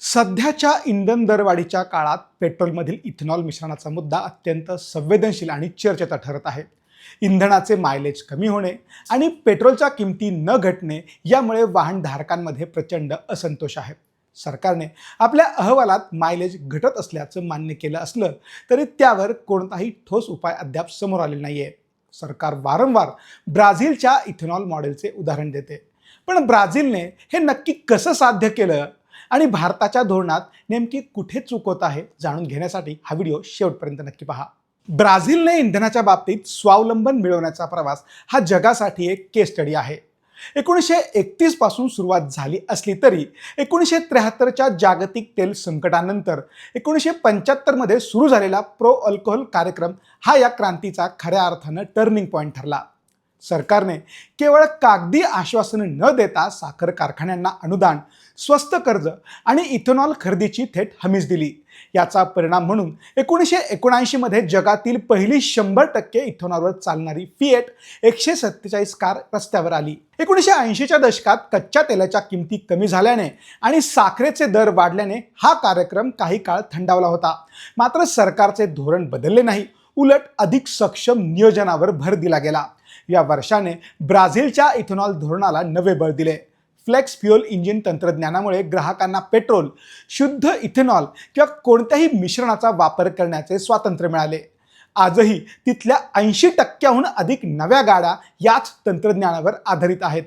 सध्याच्या इंधन दरवाढीच्या काळात पेट्रोलमधील इथेनॉल मिश्रणाचा मुद्दा अत्यंत संवेदनशील आणि चर्चेचा ठरत आहे. इंधनाचे मायलेज कमी होणे आणि पेट्रोलच्या किमती न घटणे यामुळे वाहनधारकांमध्ये प्रचंड असंतोष आहे. सरकारने आपल्या अहवालात मायलेज घटत असल्याचं मान्य केलं असलं तरी त्यावर कोणताही ठोस उपाय अद्याप समोर आलेला नाहीये. सरकार वारंवार ब्राझीलच्या इथेनॉल मॉडेलचे उदाहरण देते, पण ब्राझीलने हे नक्की कसं साध्य केलं आणि भारताच्या धोरणात नेमकी कुठे चूक होत आहे जाणून घेण्यासाठी हा व्हिडिओ शेवटपर्यंत नक्की पहा. ब्राझीलने इंधनाच्या बाबतीत स्वावलंबन मिळवण्याचा प्रवास हा जगासाठी एक केस स्टडी आहे. 1931 पासून सुरुवात झाली असली तरी 1973च्या जागतिक तेल संकटानंतर 1975 मध्ये सुरू झालेला प्रो अल्कोहोल कार्यक्रम हा या क्रांतीचा खऱ्या अर्थानं टर्निंग पॉईंट ठरला. सरकारने केवळ कागदी आश्वासनं न देता साखर कारखान्यांना अनुदान, स्वस्त कर्ज आणि इथेनॉल खरेदीची थेट हमीच दिली. याचा परिणाम म्हणून 1979 मध्ये जगातील पहिली 100% इथेनॉलवर चालणारी फिएट 147 कार रस्त्यावर आली. 1980च्या दशकात कच्च्या तेलाच्या किमती कमी झाल्याने आणि साखरेचे दर वाढल्याने हा कार्यक्रम काही काळ थंडावला होता. मात्र सरकारचे धोरण बदलले नाही, उलट अधिक सक्षम नियोजनावर भर दिला गेला. या वर्षाने ब्राझीलच्या इथेनॉल धोरणाला नवे बळ दिले. फ्लेक्स फ्युएल इंजिन तंत्रज्ञानामुळे ग्राहकांना पेट्रोल, शुद्ध इथेनॉल किंवा कोणत्याही मिश्रणाचा वापर करण्याचे स्वातंत्र्य मिळाले. आजही तिथल्या 80%हून अधिक नव्या गाड्या याच तंत्रज्ञानावर आधारित आहेत.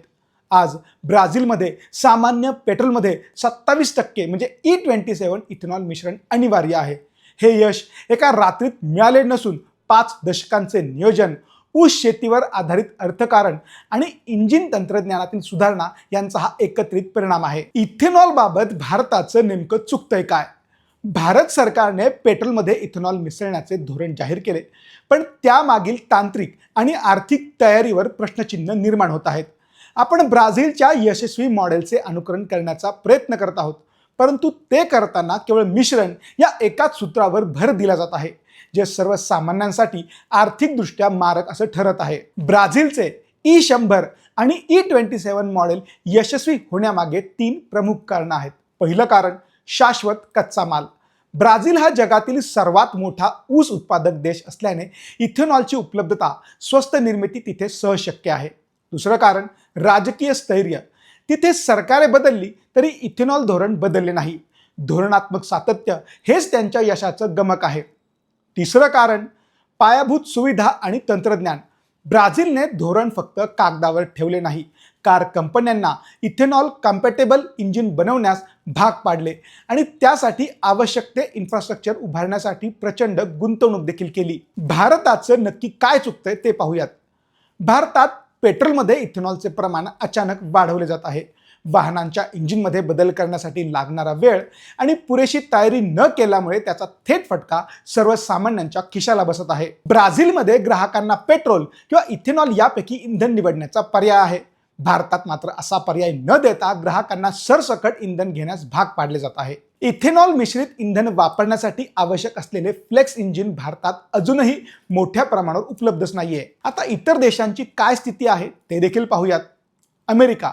आज ब्राझीलमध्ये सामान्य पेट्रोलमध्ये 27% म्हणजे E27 इथेनॉल मिश्रण अनिवार्य आहे. हे यश एका रात्रीत मिळाले नसून 5 दशकांचे नियोजन, ऊस शेतीवर आधारित अर्थकारण आणि इंजिन तंत्रज्ञानातील सुधारणा यांचा हा एकत्रित परिणाम आहे. इथेनॉल बाबत भारताचं नेमकं चुकतंय काय? भारत सरकारने पेट्रोलमध्ये इथेनॉल मिसळण्याचे धोरण जाहीर केले, पण त्यामागील तांत्रिक आणि आर्थिक तयारीवर प्रश्नचिन्ह निर्माण होत आहेत. आपण ब्राझीलच्या यशस्वी मॉडेलचे अनुकरण करण्याचा प्रयत्न करत आहोत, परंतु ते करताना केवळ मिश्रण या एकाच सूत्रावर भर दिला जात आहे, जे सर्वसामान्यांसाठी आर्थिकदृष्ट्या मारक असं ठरत आहे. ब्राझीलचे E100 आणि E27 मॉडेल यशस्वी होण्यामागे 3 प्रमुख कारणं आहेत. पहिलं कारण शाश्वत कच्चा माल. ब्राझील हा जगातील सर्वात मोठा ऊस उत्पादक देश असल्याने इथेनॉलची उपलब्धता, स्वस्त निर्मिती तिथे सहज शक्य आहे. दुसरं कारण राजकीय स्थैर्य. तिथे सरकारे बदलली तरी इथेनॉल धोरण बदलले नाही. धोरणात्मक सातत्य हेच त्यांच्या यशाचं गमक आहे. तिसरं कारण पायाभूत सुविधा आणि तंत्रज्ञान. ब्राझीलने धोरण फक्त कागदावर ठेवले नाही, कार कंपन्यांना इथेनॉल कम्पॅटेबल इंजिन बनवण्यास भाग पाडले आणि त्यासाठी आवश्यक ते इन्फ्रास्ट्रक्चर उभारण्यासाठी प्रचंड गुंतवणूक देखील केली. भारताचं नक्की काय चुकतंय ते पाहूयात. भारतात पेट्रोलमध्ये इथेनॉलचे प्रमाण अचानक वाढवले जात आहे. वाहनांच्या इंजिनमध्ये बदल करण्यासाठी लागणारा वेळ आणि पुरेशी तयारी न केल्यामुळे त्याचा थेट फटका सर्वसामान्यांच्या खिशाला बसत आहे. ब्राझीलमध्ये ग्राहकांना पेट्रोल किंवा इथेनॉल यापैकी इंधन निवडण्याचा पर्याय आहे. भारतात मात्र असा पर्याय न देता ग्राहकांना सरसकट इंधन घेण्यास भाग पाडले जात आहे. इथेनॉल मिश्रित इंधन वापरण्यासाठी आवश्यक असलेले फ्लेक्स इंजिन भारतात अजूनही मोठ्या प्रमाणावर उपलब्धच नाहीये. आता इतर देशांची काय स्थिती आहे ते देखील पाहूयात. अमेरिका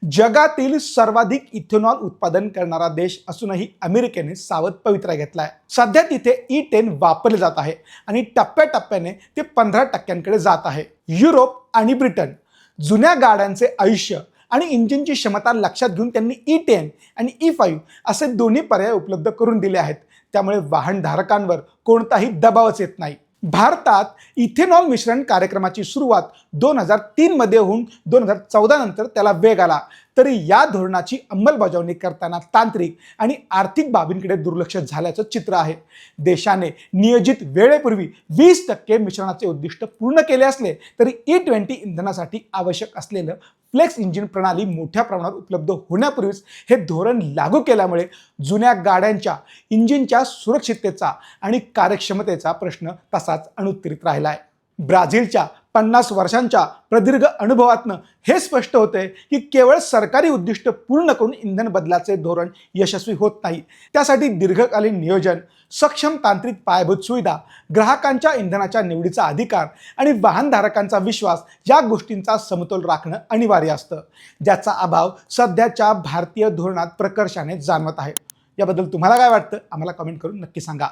जगातील सर्वाधिक इथेनॉल उत्पादन करणारा देश असूनही अमेरिकेने सावध पवित्रा घेतलाय. सध्या तिथे E10 वापरले जात आहे आणि टप्प्याटप्प्याने ते 15%कडे जात आहे. युरोप आणि ब्रिटन जुन्या गाड्यांचे आयुष्य आणि इंजिनची क्षमता लक्षात घेऊन त्यांनी E10 आणि E5 असे दोन्ही पर्याय उपलब्ध करून दिले आहेत. त्यामुळे वाहनधारकांवर कोणताही दबावच येत नाही. भारतात इथेनॉल मिश्रण कार्यक्रमाची सुरुवात 2003 मध्ये होऊन 2014 नंतर त्याला वेग आला, तरी या धोरणाची अंमलबजावणी करताना तांत्रिक आणि आर्थिक बाबींकडे दुर्लक्ष झाल्याचं चित्र आहे. देशाने नियोजित वेळेपूर्वी 20% मिश्रणाचे उद्दिष्ट पूर्ण केले असले तरी E20 इंधनासाठी आवश्यक असलेलं फ्लेक्स इंजिन प्रणाली मोठ्या प्रमाणात उपलब्ध होण्यापूर्वीच हे धोरण लागू केल्यामुळे जुन्या गाड्यांच्या इंजिनच्या सुरक्षिततेचा आणि कार्यक्षमतेचा प्रश्न तसाच अनुत्तरित राहिला आहे. ब्राझीलच्या 50 वर्षांच्या प्रदीर्घ अनुभवातनं हे स्पष्ट होते की केवळ सरकारी उद्दिष्ट पूर्ण करून इंधन बदलाचे धोरण यशस्वी होत नाही. त्यासाठी दीर्घकालीन नियोजन, सक्षम तांत्रिक पायाभूत सुविधा, ग्राहकांच्या इंधनाच्या निवडीचा अधिकार आणि वाहनधारकांचा विश्वास या गोष्टींचा समतोल राखणं अनिवार्य असतं, ज्याचा अभाव सध्याच्या भारतीय धोरणात प्रकर्षाने जाणवत आहे. याबद्दल तुम्हाला काय वाटतं आम्हाला कमेंट करून नक्की सांगा.